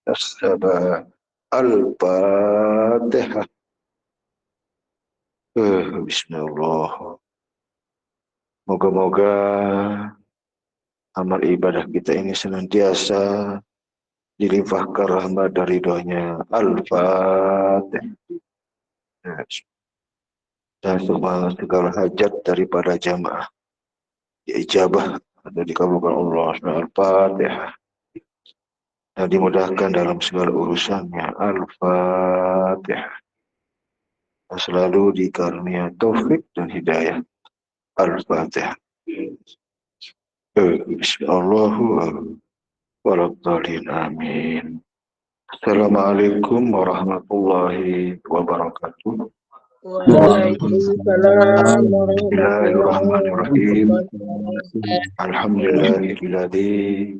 Tasbah Al-Fatihah. Bismillah. Moga-moga amal ibadah kita ini senantiasa dilimpahkan rahmat dari ridhonya. Al-Fatihah. Dan segala hajat daripada jamaah diijabah atau dikabulkan Allah. Al-Fatihah. Dan dimudahkan dalam segala urusannya. Al-Fatihah. Dan selalu dikarunia taufik dan hidayah. Al-Fatihah. Bismillahirrahmanirrahim. Amin. Assalamualaikum warahmatullahi wabarakatuh. Waalaikumsalam Bismillahirrahmanirrahim. warahmatullahi wabarakatuh. Alhamdulillahilladzi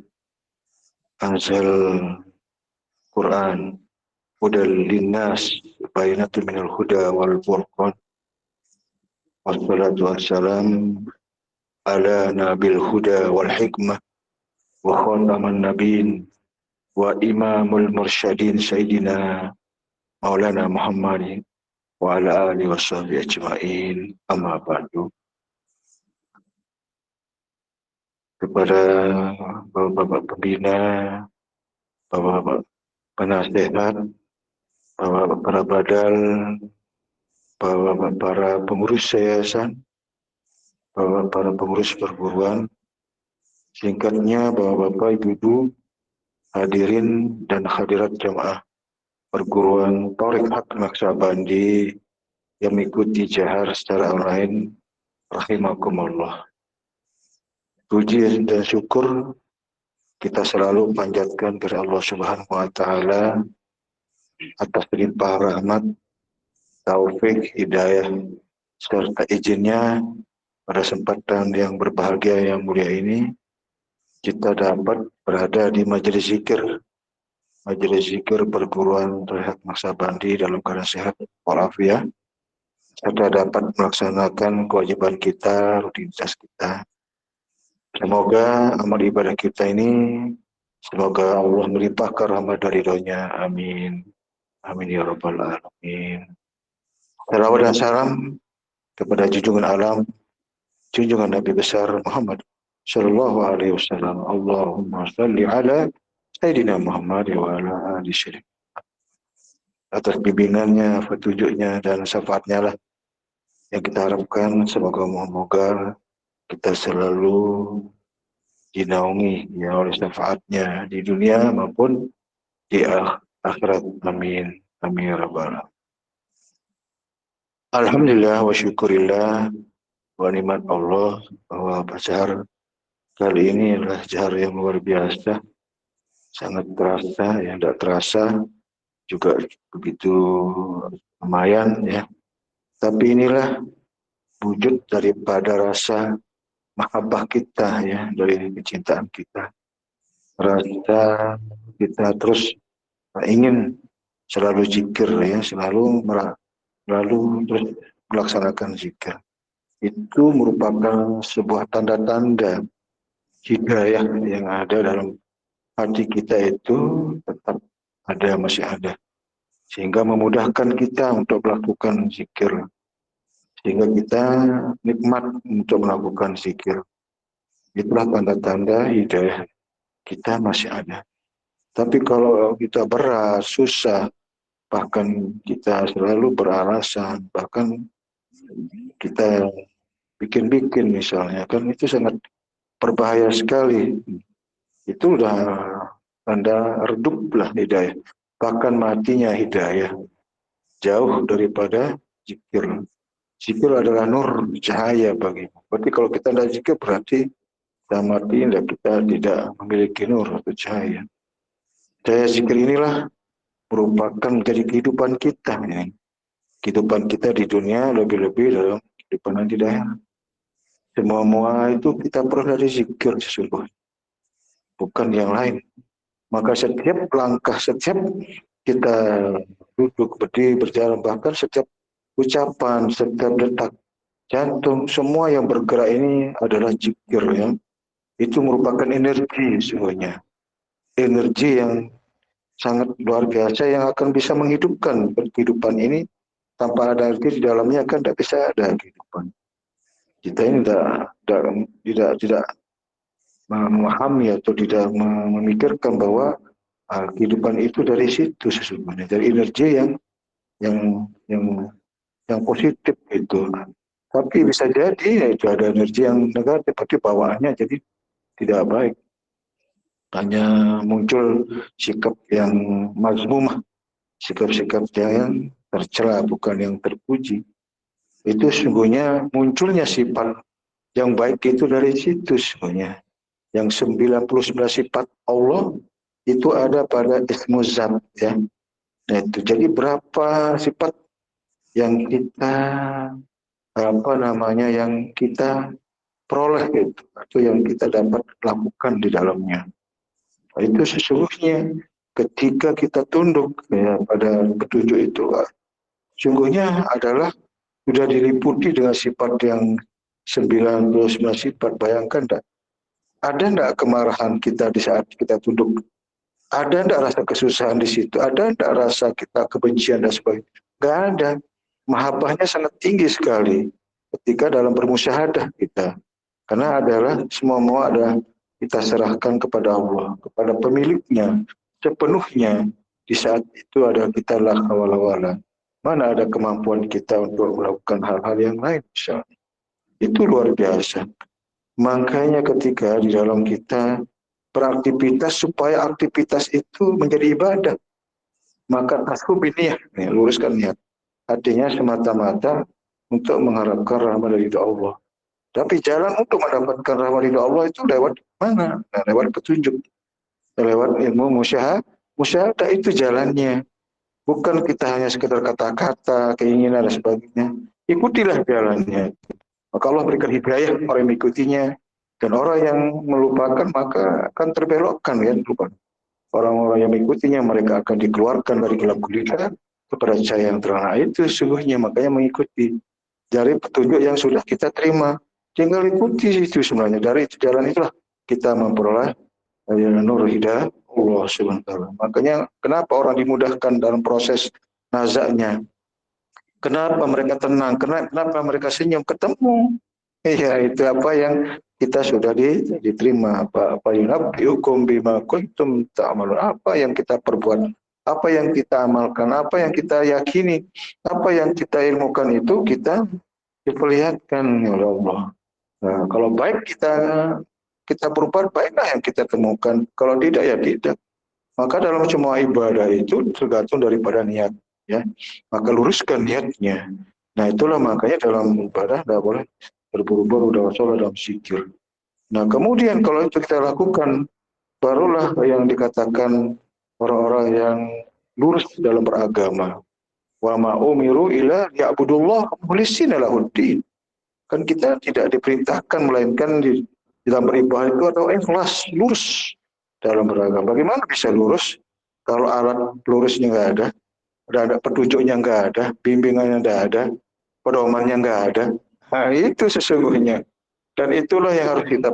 anzal Quran hudal linnas bainatun minal huda wal furqan. Wassalatu wassalam ala nabil huda wal hikmah wa khataman nabiyyin wa imamul mursyadin sayyidina Maulana Muhammadin wa ala alihi washabihi ajma'in. Amma ba'du. Kepada bapak-bapak pembina, bapak-bapak penasehat, bapak-bapak para badal, bapak-bapak para pengurus yayasan, bapak para pengurus perguruan, singkatnya bapak-bapak, ibu-ibu, hadirin dan hadirat jamaah perguruan Thariq Haq Naksabandi yang mengikuti jahar secara online, rahimakumullah. Puji dan syukur kita selalu panjatkan kepada Allah Subhanahu wa taala atas limpah rahmat, taufik, hidayah serta izinnya pada kesempatan yang berbahagia yang mulia ini kita dapat berada di majelis zikir perguruan Thariq Haq Naksabandi dalam keadaan sehat walafiat, serta dapat melaksanakan kewajiban kita, rutinitas kita. Semoga amal ibadah kita ini, semoga Allah melimpahkan rahmat dari ridhonya. Amin. Amin ya rabbal alamin. Salawat dan salam kepada junjungan alam, junjungan Nabi besar Muhammad sallallahu alaihi wasallam. Allahumma shalli ala Sayyidina Muhammad wa ala ali syarif. Atas bimbingannya, petunjuknya dan syafaatnya lah yang kita harapkan, semoga kita selalu dinaungi ya oleh syafaatnya di dunia maupun di akhirat. Amin. Amin ya rabbal alamin. Alhamdulillah wa syukurillah wa nikmat Allah bahwa jahar kali ini adalah jahar yang luar biasa, sangat terasa, yang tidak terasa juga begitu lumayan ya. Tapi inilah wujud daripada rasa mahabbah kita ya, dari kecintaan kita. Rasa kita terus ingin selalu zikir ya, selalu terus melaksanakan zikir. Itu merupakan sebuah tanda-tanda hidayah yang ada dalam hati kita itu tetap ada, masih ada. Sehingga memudahkan kita untuk melakukan zikir. Sehingga kita nikmat untuk melakukan zikir. Itulah tanda-tanda hidayah kita masih ada. Tapi kalau kita berat, susah, bahkan kita selalu beralasan, bahkan kita bikin-bikin misalnya, kan itu sangat berbahaya sekali. Itu udah tanda reduplah hidayah. Bahkan matinya hidayah. Jauh daripada zikir. Zikir adalah nur, cahaya bagimu. Berarti kalau kita tidak zikir berarti kita mati, kita tidak memiliki nur atau cahaya. Cahaya zikir inilah merupakan menjadi kehidupan kita. Ya. Kehidupan kita di dunia, lebih-lebih dalam kehidupan nanti di akhirat. Semua itu kita perlu dari zikir sesungguhnya. Bukan yang lain. Maka setiap langkah, setiap kita duduk, berdiri, berjalan, bahkan setiap ucapan, setiap detak jantung, semua yang bergerak ini adalah zikir ya. Itu merupakan energi semuanya. energi yang sangat luar biasa yang akan bisa menghidupkan kehidupan ini. Tanpa ada energi di dalamnya kan tidak bisa ada kehidupan. Kita ini tidak memahami atau tidak memikirkan bahwa kehidupan itu dari situ sesungguhnya, dari energi yang yang yang positif itu. Tapi bisa jadi ya, itu ada energi yang negatif, tapi bawaannya jadi tidak baik. Hanya muncul sikap yang mazmumah, sikap-sikap yang tercela, bukan yang terpuji. Itu sesungguhnya munculnya sifat yang baik itu dari situ sebenarnya. Yang 99 sifat Allah itu ada pada ismu zat ya. Nah itu jadi berapa sifat yang kita yang kita peroleh itu atau yang kita dapat lakukan di dalamnya. Nah, itu sesungguhnya ketika kita tunduk ya, pada petunjuk itu, sungguhnya adalah sudah diliputi dengan sifat yang 99 sifat. Bayangkan enggak? Ada enggak kemarahan kita di saat kita tunduk? Ada enggak rasa kesusahan di situ? Ada enggak rasa kita kebencian dan sebagainya? Enggak ada. Mahabbahnya sangat tinggi sekali ketika dalam bermusyahadah kita. Karena adalah semua ada kita serahkan kepada Allah, kepada pemiliknya sepenuhnya. Di saat itu ada kita la hawla wala. Mana ada kemampuan kita untuk melakukan hal-hal yang lain misalnya. Itu luar biasa. Makanya ketika di dalam kita beraktivitas supaya aktivitas itu menjadi ibadah, maka tasbih niat, luruskan niat. Artinya semata-mata untuk mengharapkan rahmat dari Allah. Tapi jalan untuk mendapatkan rahmat dari Allah itu lewat mana? Nah, lewat petunjuk. Lewat ilmu musyahadah itu jalannya. Bukan kita hanya sekedar kata-kata, keinginan dan sebagainya. Ikutilah jalannya. Maka Allah berikan hidayah orang yang mengikutinya. Dan orang yang melupakan maka akan terbelokkan ya. Orang-orang yang mengikutinya mereka akan dikeluarkan dari gelap gulita kepada cahaya yang terang. Itu sesungguhnya makanya mengikuti dari petunjuk yang sudah kita terima. Tinggal ikuti itu sebenarnya. Dari jalan itulah kita memperoleh nur hidayah Allah Subhanahu wa taala. Makanya kenapa orang dimudahkan dalam proses nazaknya? Kenapa mereka tenang? Kenapa mereka senyum? Ketemu. Iya, itu apa yang kita sudah diterima. Apa yunabbiukum bima kuntum ta'malun. Apa yang kita perbuat, apa yang kita amalkan, apa yang kita yakini, apa yang kita ilmukan itu kita diperlihatkan oleh Allah. Nah, kalau baik kita berbuat, baiklah yang kita temukan. Kalau tidak ya tidak. Maka dalam semua ibadah itu tergantung daripada niat, ya. Maka luruskan niatnya. Nah itulah makanya dalam ibadah tidak boleh berburu-buru dalam sholat, dalam zikir. Nah kemudian kalau itu kita lakukan, barulah yang dikatakan orang-orang yang lurus dalam beragama. Wa ma umiru illa ya'budullah mukhlishina lahuddin. Kan kita tidak diperintahkan melainkan di dalam beribadah itu atau ikhlas, lurus dalam beragama. Bagaimana bisa lurus kalau alat lurusnya nggak ada petunjuknya nggak ada, bimbingannya nggak ada, pedomannya nggak ada. Nah itu sesungguhnya. Dan itulah yang harus kita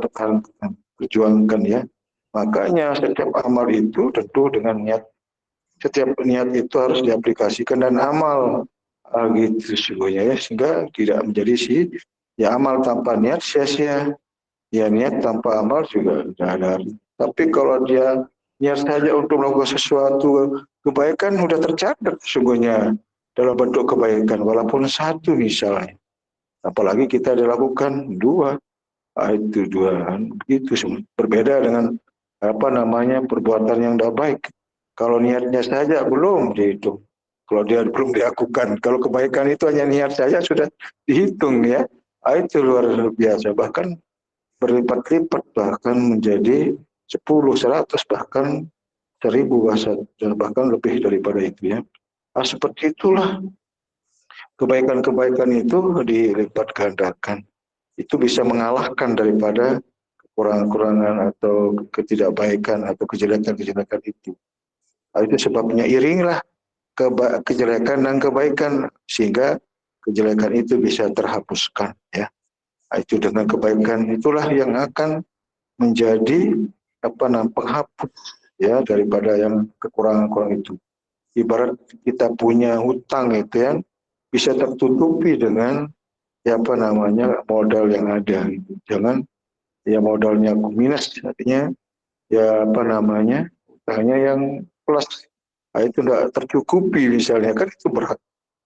perjuangkan ya. Makanya setiap amal itu tentu dengan niat. Setiap niat itu harus diaplikasikan dan amal gitu sesungguhnya ya, sehingga tidak menjadi ya amal tanpa niat sia-sia. Ya niat tanpa amal juga tidak ada. Tapi kalau dia niat saja untuk melakukan sesuatu kebaikan sudah tercatat sesungguhnya dalam bentuk kebaikan walaupun satu misalnya. Apalagi kita dilakukan dua, itu dua, itu berbeda dengan perbuatan yang tidak baik. Kalau niatnya saja belum dihitung, kalau dia belum dilakukan, kalau kebaikan itu hanya niat saja sudah dihitung ya, itu luar biasa, bahkan berlipat-lipat, bahkan menjadi 10, 100, bahkan 1000 bahkan lebih daripada itu ya. Nah, seperti itulah. Kebaikan-kebaikan itu dilipat gandakan. Itu bisa mengalahkan daripada kekurangan-kekurangan atau ketidakbaikan atau kejelekan-kejelekan itu. Itu sebabnya iringlah kejelekan dan kebaikan sehingga kejelekan itu bisa terhapuskan ya. Itu dengan kebaikan itulah yang akan menjadi penghapus ya daripada yang kekurangan-kekurangan itu. Ibarat kita punya hutang itu ya bisa tertutupi dengan ya apa namanya modal yang ada. Gitu. Jangan ya modalnya minus, artinya ya apa namanya hutangnya yang plus. Nah, itu tidak tercukupi misalnya kan itu berat.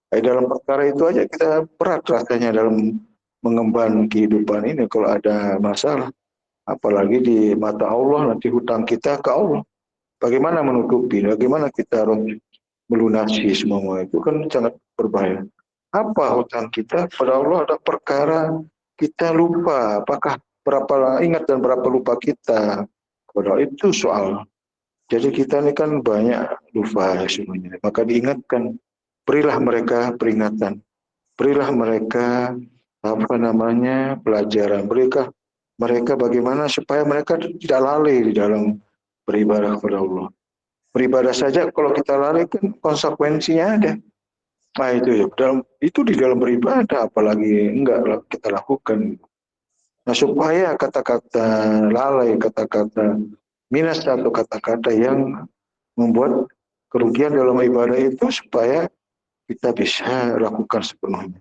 Dalam perkara itu aja kita berat rasanya dalam mengemban kehidupan ini kalau ada masalah. Apalagi di mata Allah nanti hutang kita ke Allah. Bagaimana menutupi? Bagaimana kita harus melunasi semua itu kan sangat berbahaya. Apa hutang kita pada Allah ada perkara kita lupa. Apakah berapa ingat dan berapa lupa kita? Padahal itu soal. Jadi kita ini kan banyak lupa semuanya. Maka diingatkan, berilah mereka peringatan, berilah mereka apa namanya pelajaran, berilah mereka bagaimana supaya mereka tidak lalai di dalam beribadah kepada Allah. Beribadah saja kalau kita lalai kan konsekuensinya ada. Nah itu di dalam beribadah apalagi enggak kita lakukan. Nah supaya kata-kata lalai, kata-kata minus atau kata-kata yang membuat kerugian dalam ibadah itu supaya kita bisa lakukan sepenuhnya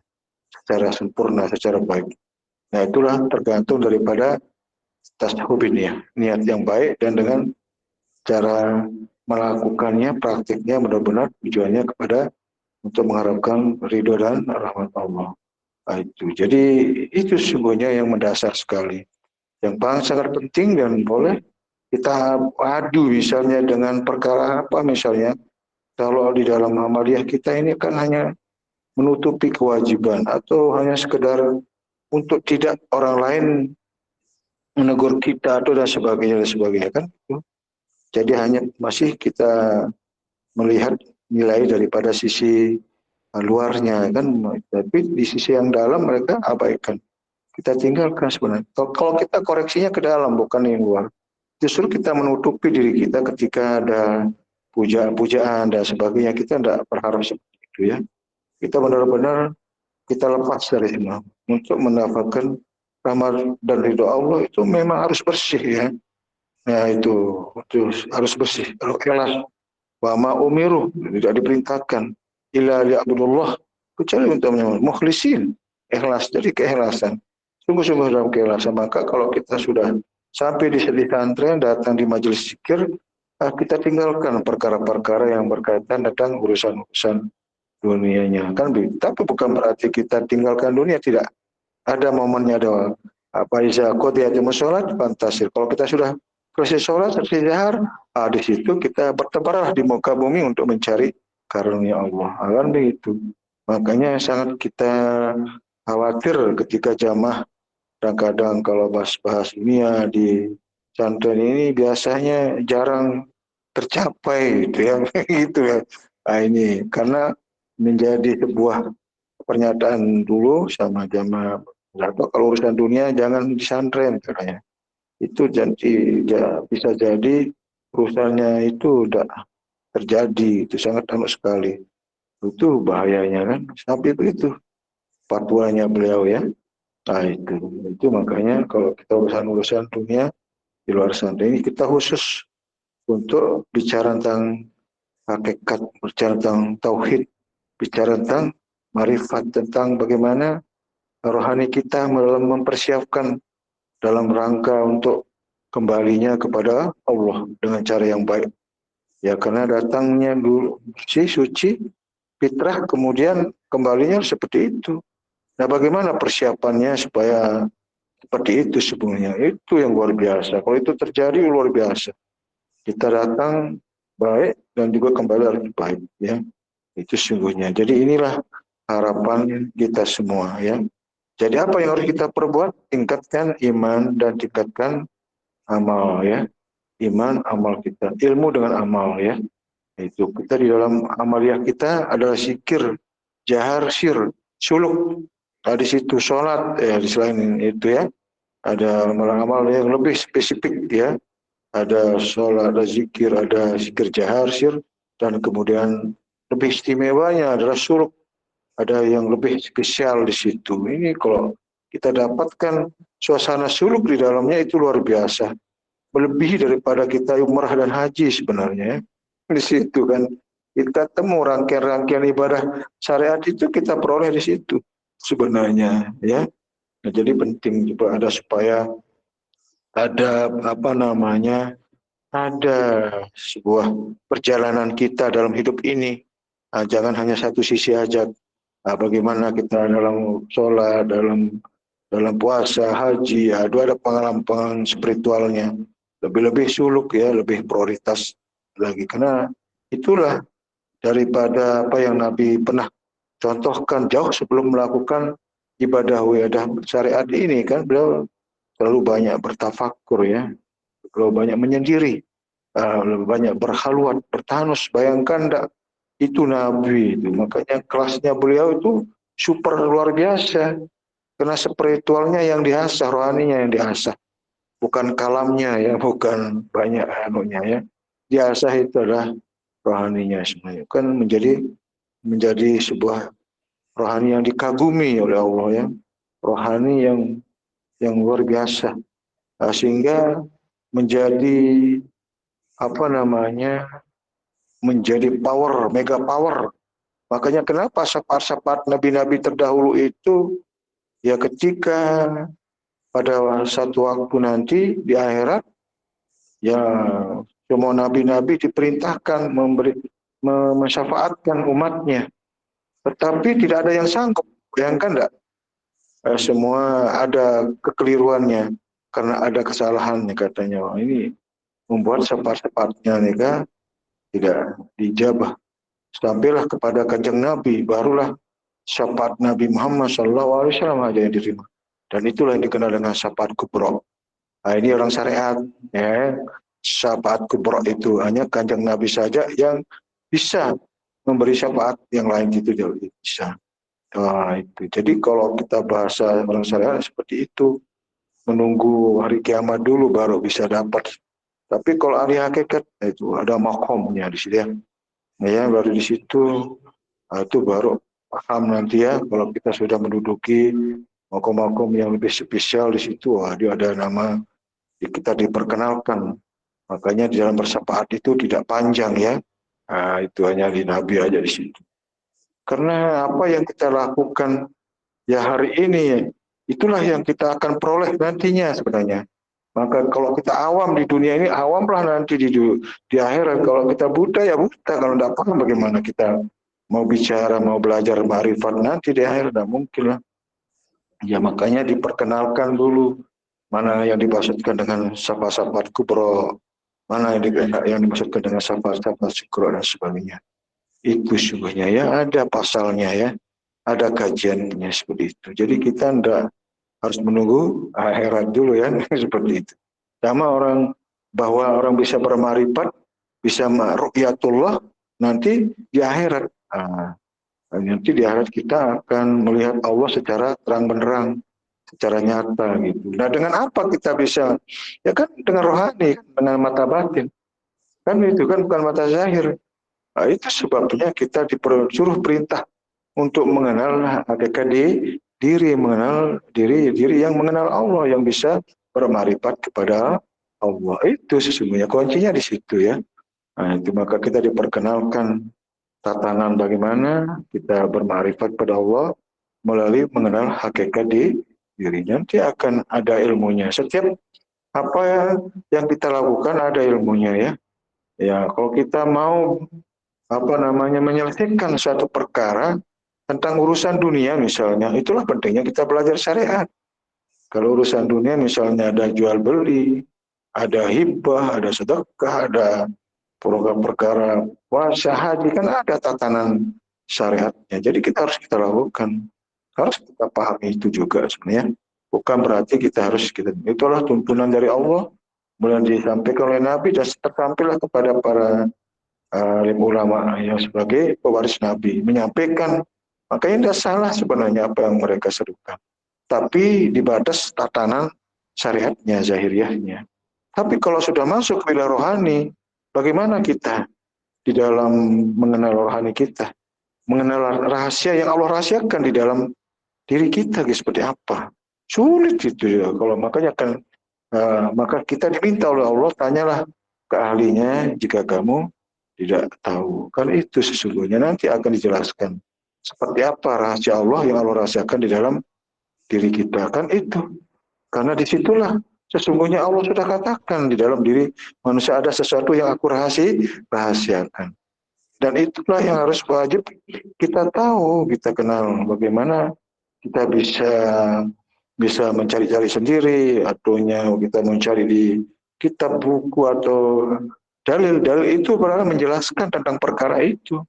secara sempurna, secara baik. Nah itulah tergantung daripada tasawuf ini ya, niat yang baik dan dengan cara melakukannya, praktiknya benar-benar tujuannya kepada untuk mengharapkan ridho dan rahmat Allah. Nah, itu. Jadi itu sesungguhnya yang mendasar sekali. Yang paling sangat penting dan boleh kita adu misalnya dengan perkara apa misalnya. Kalau di dalam amaliyah kita ini kan hanya menutupi kewajiban atau hanya sekedar untuk tidak orang lain menegur kita atau dan sebagainya kan. Jadi hanya masih kita melihat nilai daripada sisi luarnya kan, tapi di sisi yang dalam mereka abaikan. Kita tinggalkan sebenarnya. Kalau kita koreksinya ke dalam bukan yang luar. Justru kita menutupi diri kita ketika ada pujaan-pujaan dan sebagainya. Kita tidak berharap seperti itu ya. Kita benar-benar kita lepas dari semua untuk mendapatkan rahmat dan ridho Allah itu memang harus bersih ya. Nah itu harus bersih. Kalau ikhlas, wa ma umiru tidak diperintahkan illa liya'budullah kecuali untuk menyembah mukhlisin ikhlas jadi keikhlasan sungguh-sungguh dalam keikhlasan. Maka kalau kita sudah sampai di pesantren datang di majelis zikir kita tinggalkan perkara-perkara yang berkaitan tentang urusan-urusan dunianya kan begitu. Tapi bukan berarti kita tinggalkan dunia, tidak. Ada momennya ada apa iza qodiyatus sholat fantasir. Kalau kita sudah selesai sholat, selesai zahar, di situ kita bertebarlah di muka bumi untuk mencari karunia Allah. Kan begitu. Makanya sangat kita khawatir ketika jamaah kadang-kadang kalau bahas-bahas dunia di pesantren ini biasanya jarang tercapai gitu ya. Gitu ya. Nah, ini karena menjadi sebuah pernyataan dulu sama jamaah kalau urusan dunia jangan disantren katanya. Itu jadi bisa jadi urusannya itu udah terjadi, itu sangat amat sekali. Itu bahayanya kan. Sampai itu fatwanya beliau ya. Nah itu makanya kalau kita urusan dunia di luar sana ini kita khusus untuk bicara tentang hakikat, bicara tentang tauhid, bicara tentang marifat, tentang bagaimana rohani kita dalam mempersiapkan dalam rangka untuk kembalinya kepada Allah dengan cara yang baik. Ya karena datangnya dulu suci, fitrah, kemudian kembalinya seperti itu. Nah bagaimana persiapannya supaya seperti itu sebenarnya? Itu yang luar biasa. Kalau itu terjadi luar biasa. Kita datang baik dan juga kembali harus baik. Ya, itu sungguhnya. Jadi inilah harapan kita semua ya. Jadi apa yang harus kita perbuat? Tingkatkan iman dan tingkatkan amal ya. Iman, amal kita. Ilmu dengan amal ya. Itu kita di dalam amaliyah kita adalah zikir, jahar, sir, suluk. Di situ sholat ya di selain itu ya. Ada amal-amal yang lebih spesifik ya. Ada sholat, ada zikir jahar, sir, dan kemudian lebih istimewanya adalah suluk. Ada yang lebih spesial di situ. Ini kalau kita dapatkan suasana suluk di dalamnya itu luar biasa. melebihi daripada kita umrah dan haji sebenarnya ya. Di situ kan kita temu rangkaian-rangkaian ibadah syariat itu kita peroleh di situ sebenarnya ya. Nah, jadi penting juga ada supaya ada apa namanya, ada sebuah perjalanan kita dalam hidup ini. Nah, jangan hanya satu sisi aja. Nah, bagaimana kita dalam sholat, dalam puasa, haji, ya, ada pengalaman spiritualnya. Lebih-lebih suluk ya, lebih prioritas lagi. Karena itulah daripada apa yang Nabi pernah contohkan jauh sebelum melakukan ibadah syariat ini kan beliau terlalu banyak bertafakur ya, terlalu banyak menyendiri, lebih banyak berkhalwat, bertanus. Bayangkan enggak, itu Nabi itu, makanya kelasnya beliau itu super luar biasa. Karena spiritualnya yang diasah, rohaninya yang diasah, bukan kalamnya ya, bukan banyak anunya ya. Diasah itu adalah rohaninya sebenarnya. Kan menjadi sebuah rohani yang dikagumi oleh Allah ya. Rohani yang luar biasa. Sehingga menjadi apa namanya? Menjadi power, mega power. Makanya kenapa syafaat-syafaat nabi-nabi terdahulu itu ya ketika pada satu waktu nanti di akhirat ya semua nabi-nabi diperintahkan mensyafaatkan umatnya, tetapi tidak ada yang sanggup. Bayangkan enggak? Semua ada kekeliruannya karena ada kesalahannya katanya. Wah, ini membuat syafaat-syafaatnya mereka tidak dijabah. Sampailah kepada kanjeng Nabi, barulah syafaat Nabi Muhammad SAW aja yang diterima. Dan itulah yang dikenal dengan syafaat kubro. Nah, ini orang syariat ya. Syafaat kubro itu hanya kanjeng Nabi saja yang bisa memberi syafaat, yang lain itu tidak bisa. Nah, itu. Jadi kalau kita bahasa orang syariat seperti itu, menunggu hari kiamat dulu baru bisa dapat. Tapi kalau hari hakikat itu ada makomnya di situ ya. Ya, baru di situ itu baru paham nanti ya, kalau kita sudah menduduki makom-makom yang lebih spesial di situ, dia ada nama kita diperkenalkan. Makanya di dalam bersyafaat itu tidak panjang ya. Nah, itu hanya di Nabi aja di situ. Karena apa yang kita lakukan ya hari ini, itulah yang kita akan peroleh nantinya sebenarnya. Maka kalau kita awam di dunia ini, awamlah nanti di akhirat. Kalau kita buta ya buta. Kalau tidak paham bagaimana kita mau bicara, mau belajar ma'rifat nanti di akhirat, tidak mungkin lah. Ya makanya diperkenalkan dulu mana yang dimaksudkan dengan syafaat kubro, mana yang dimaksudkan dengan syafaat syukro dan sebagainya. Itu sungguhnya ya, ada pasalnya ya, ada kajiannya seperti itu. Jadi kita tidak harus menunggu akhirat dulu ya, seperti itu. Sama bahwa orang bisa bermarifat, bisa ru'yatullah nanti di akhirat. Nanti di akhirat kita akan melihat Allah secara terang benderang, secara nyata gitu. Nah, dengan apa kita bisa? Ya kan dengan rohani, dengan mata batin. Kan itu kan bukan mata zahir. Nah, itu sebabnya kita disuruh perintah untuk mengenal hakikat diri, mengenal diri yang mengenal Allah, yang bisa bermarifat kepada Allah. Itu sesungguhnya kuncinya di situ ya. Nah, itu maka kita diperkenalkan tatanan bagaimana kita bermarifat pada Allah melalui mengenal hakikat dirinya. Nanti akan ada ilmunya. Setiap apa yang kita lakukan ada ilmunya ya. Ya, kalau kita mau menyelesaikan suatu perkara tentang urusan dunia misalnya, itulah pentingnya kita belajar syariat. Kalau urusan dunia misalnya ada jual beli, ada hibah, ada sedekah, ada program perkara puasa, haji, kan ada tatanan syariatnya. Jadi kita lakukan. Harus kita pahami itu juga sebenarnya. Bukan berarti kita itulah tuntunan dari Allah, mulai disampaikan oleh Nabi dan tersampailah kepada para alim ulama yang sebagai pewaris Nabi menyampaikan. Makanya tidak salah sebenarnya apa yang mereka serukan, tapi di batas tatanan syariatnya, zahiriahnya. Tapi kalau sudah masuk ke wilayah rohani, bagaimana kita di dalam mengenal rohani kita, mengenal rahasia yang Allah rahasiakan di dalam diri kita, seperti apa? Sulit itu ya. Kalau makanya kan Maka kita diminta oleh Allah, tanyalah ke ahlinya jika kamu tidak tahu. Kan itu sesungguhnya nanti akan dijelaskan. Seperti apa rahasia Allah yang Allah rahasiakan di dalam diri kita. Kan itu. Karena disitulah sesungguhnya Allah sudah katakan di dalam diri manusia ada sesuatu yang aku rahasiakan. Dan itulah yang harus wajib kita tahu, kita kenal bagaimana kita bisa mencari-cari sendiri, atau kita mencari di kitab buku atau dalil-dalil itu berarti menjelaskan tentang perkara itu.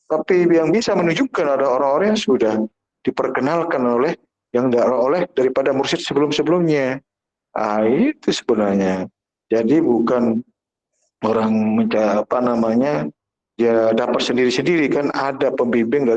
Tapi yang bisa menunjukkan ada orang-orang yang sudah diperkenalkan oleh daripada mursyid sebelum-sebelumnya. Itu sebenarnya. Jadi bukan orang dia dapat sendiri-sendiri, kan ada pembimbing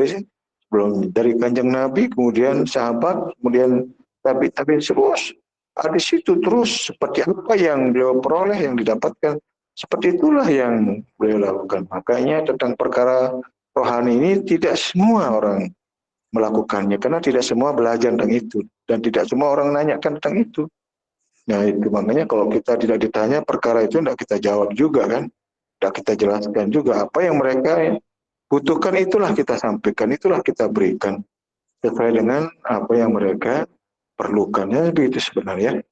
dari Kanjeng Nabi, kemudian sahabat, kemudian tabi terus di situ terus seperti apa yang beliau peroleh, yang didapatkan, seperti itulah yang beliau lakukan. Makanya tentang perkara rohani ini tidak semua orang melakukannya, karena tidak semua belajar tentang itu, dan tidak semua orang nanyakan tentang itu. Nah itu makanya kalau kita tidak ditanya perkara itu, tidak kita jawab juga kan, tidak kita jelaskan juga apa yang mereka butuhkan, itulah kita sampaikan, itulah kita berikan sesuai dengan apa yang mereka perlukannya, begitu sebenarnya.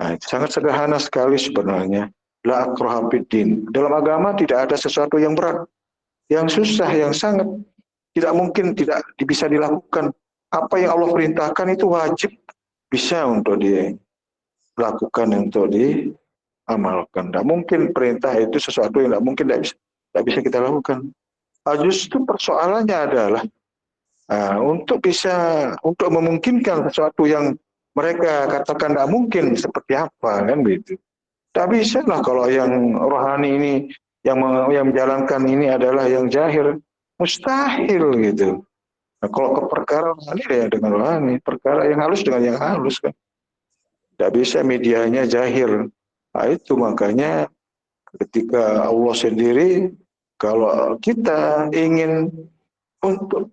Nah, itu sangat sederhana sekali sebenarnya. La akraha fiddin. Dalam agama tidak ada sesuatu yang berat, yang susah, yang sangat tidak mungkin tidak bisa dilakukan. Apa yang Allah perintahkan itu wajib bisa untuk dilakukan, untuk diamalkan. Tidak mungkin perintah itu sesuatu yang tidak mungkin, tidak bisa kita lakukan. Justru persoalannya adalah untuk memungkinkan sesuatu yang mereka katakan tidak mungkin, seperti apa kan begitu. Tidak bisa lah kalau yang rohani ini yang menjalankan ini adalah yang jahil, mustahil gitu. Nah, kalau ke perkara rohani ya dengan rohani, perkara yang halus dengan yang halus kan. Tidak bisa medianya jahil. Nah, itu makanya ketika Allah sendiri, kalau kita ingin untuk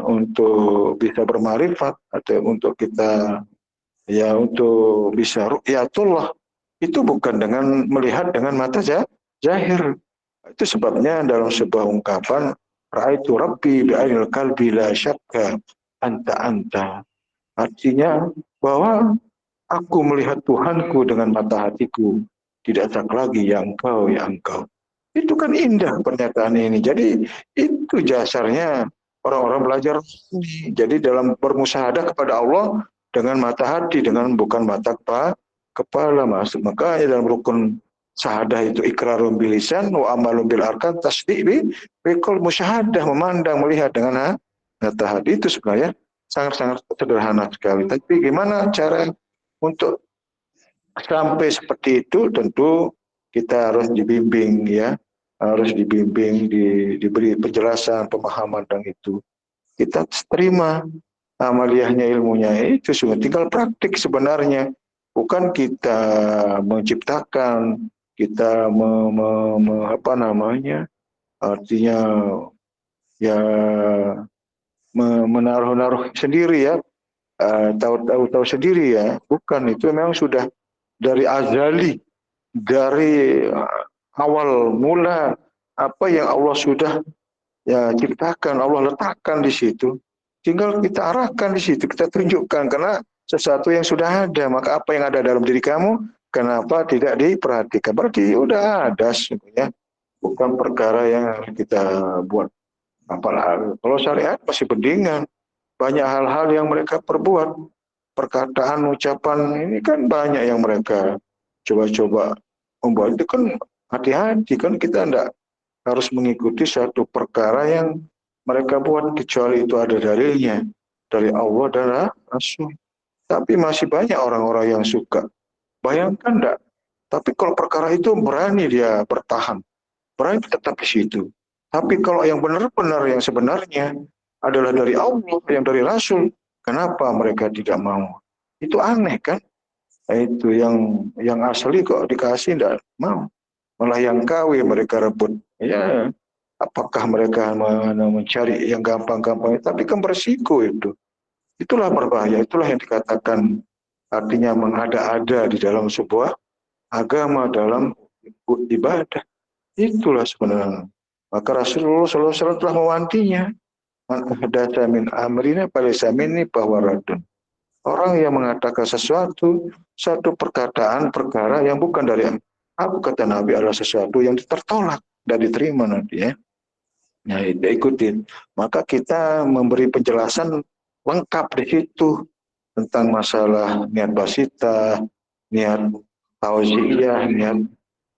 untuk bisa bermarifat, atau untuk kita untuk bisa ru'yatullah, itu bukan dengan melihat dengan mata zahir. Itu sebabnya dalam sebuah ungkapan, ra'aitu rabbi bi'ainil qalbi la syakka anta. Artinya bahwa aku melihat Tuhanku dengan mata hatiku, tidak syak lagi ya engkau, ya engkau. Itu kan indah pernyataan ini. Jadi itu dasarnya orang-orang belajar ini. Jadi dalam bermusyahadah kepada Allah dengan mata hati, dengan bukan mata kepala. Makanya dalam rukun syahadah itu iqrarun bil lisan wa amalun bil arkan, tasdiq biqul, musyahadah, memandang, melihat dengan mata hati. Itu sebenarnya sangat-sangat sederhana sekali. Tapi gimana cara untuk sampai seperti itu? Tentu kita harus dibimbing ya, harus dibimbing, diberi penjelasan, pemahaman tentang itu. Kita terima amaliyahnya, ilmunya itu semua tinggal praktik sebenarnya. Bukan kita menciptakan, kita artinya ya menaruh-naruh sendiri ya, tahu sendiri ya. Bukan, itu memang sudah dari azali, dari awal mula apa yang Allah sudah ciptakan, Allah letakkan di situ. Tinggal kita arahkan di situ, kita tunjukkan, karena sesuatu yang sudah ada. Maka apa yang ada dalam diri kamu, kenapa tidak diperhatikan? Berarti udah ada sebenarnya, bukan perkara yang kita buat. Apalagi kalau syariat masih pendingan, banyak hal-hal yang mereka perbuat, perkataan, ucapan ini kan banyak yang mereka coba-coba membuat. Itu kan hati-hati, kan kita tidak harus mengikuti satu perkara yang mereka buat, kecuali itu ada dalilnya dari Allah dan Rasul. Tapi masih banyak orang-orang yang suka. Bayangkan enggak? Tapi kalau perkara itu berani dia bertahan, berani tetap di situ. Tapi kalau yang benar-benar, yang sebenarnya adalah dari Allah, yang dari Rasul, kenapa mereka tidak mau? Itu aneh kan? Itu yang asli kok dikasih tidak mau. Malah yang KW mereka rebut. Ya, apakah mereka mencari yang gampang-gampang? Tapi kan beresiko itu. Itulah berbahaya. Itulah yang dikatakan artinya mengada-ada di dalam sebuah agama, dalam ibadah. Itulah sebenarnya. Maka Rasulullah SAW telah mewantinya. Man ahdatsa min amrina falaysa minni bahwa radun. Orang yang mengatakan sesuatu, satu perkara yang bukan dari aku, kata Nabi, adalah sesuatu yang tertolak dan diterima nanti ya. Nah, itu ikutin. Maka kita memberi penjelasan lengkap di situ tentang masalah niat basita, niat tauziyah, niat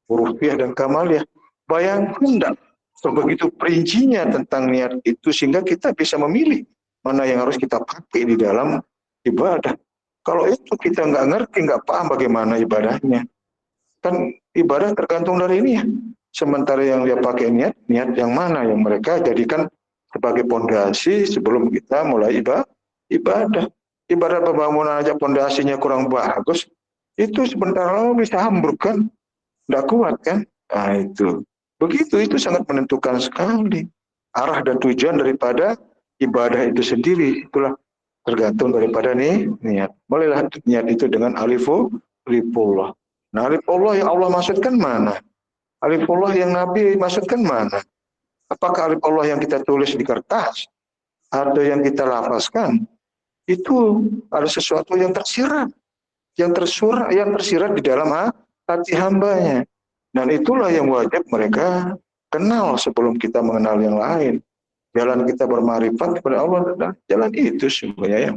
hurufiyah dan kamaliyah. Bayangkan enggak sebegitu perincinya tentang niat itu sehingga kita bisa memilih mana yang harus kita pakai di dalam ibadah. Kalau itu kita nggak ngerti, nggak paham bagaimana ibadahnya, kan ibadah tergantung dari ini ya. Sementara yang dia pakai niat yang mana yang mereka jadikan sebagai pondasi sebelum kita mulai ibadah. Ibadah pembangunan aja pondasinya kurang bagus, itu sebentar lagi bisa ambruk kan, nggak kuat kan. Nah itu, begitu itu sangat menentukan sekali arah dan tujuan daripada ibadah itu sendiri. Itulah tergantung daripada niat. Mulailah niat itu dengan alifullah. Nah, alifullah yang Allah maksudkan mana? Alifullah yang Nabi maksudkan mana? Apakah alifullah yang kita tulis di kertas atau yang kita lafazkan? Itu ada sesuatu yang tersirat, yang tersirat di dalam hati hambanya. Dan itulah yang wajib mereka kenal sebelum kita mengenal yang lain. Jalan kita bermarifat kepada Allah adalah jalan itu sebenarnya yang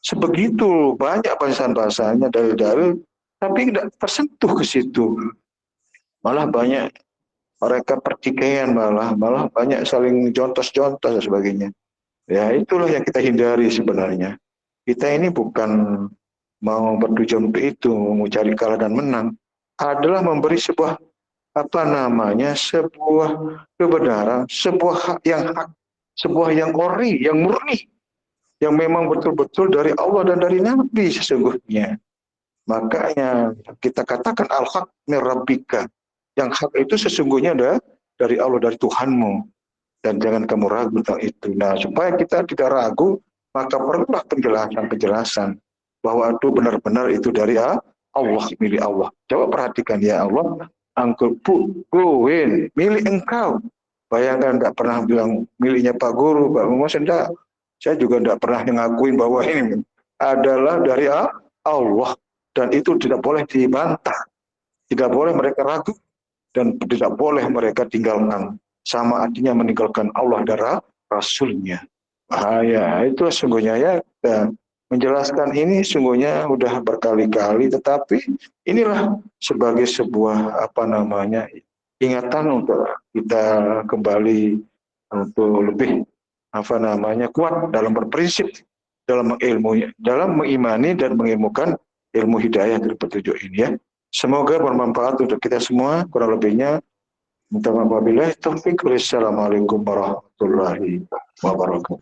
sebegitu banyak bahasan-bahasanya, dalil-dalil, tapi tidak tersentuh ke situ. Malah banyak mereka pertikaian, malah banyak saling jontos-jontos dan sebagainya. Ya itulah yang kita hindari sebenarnya. Kita ini bukan mau bertujuan untuk itu, mau cari kalah dan menang, adalah memberi sebuah sebuah kebenaran, sebuah hak, sebuah yang ori, yang murni, yang memang betul-betul dari Allah dan dari Nabi sesungguhnya. Makanya kita katakan al-haq min rabbika. Yang hak itu sesungguhnya ada dari Allah, dari Tuhanmu. Dan jangan kamu ragu tentang itu. Nah, supaya kita tidak ragu, maka perlulah penjelasan bahwa itu benar-benar itu dari Allah, milik Allah. Coba perhatikan ya Allah, angkul buin, milik engkau. Bayangkan tidak pernah bilang miliknya Pak Guru, Pak Muhammad, enggak. Saya juga tidak pernah ngakuin bahwa ini adalah dari Allah. Dan itu tidak boleh dibantah. Tidak boleh mereka ragu. Dan tidak boleh mereka tinggalkan. Sama artinya meninggalkan Allah dan Rasulnya. Bahaya. Itu sungguhnya ya. Dan menjelaskan ini sungguhnya udah berkali-kali. Tetapi inilah sebagai sebuah ingatan untuk kita kembali untuk lebih kuat dalam berprinsip, dalam mengilmu, dalam mengimani dan mengilmukan ilmu hidayah dari petunjuk ini ya. Semoga bermanfaat untuk kita semua. Kurang lebihnya minta maaf wabillahi taufiq. Wassalamualaikum warahmatullahi wabarakatuh.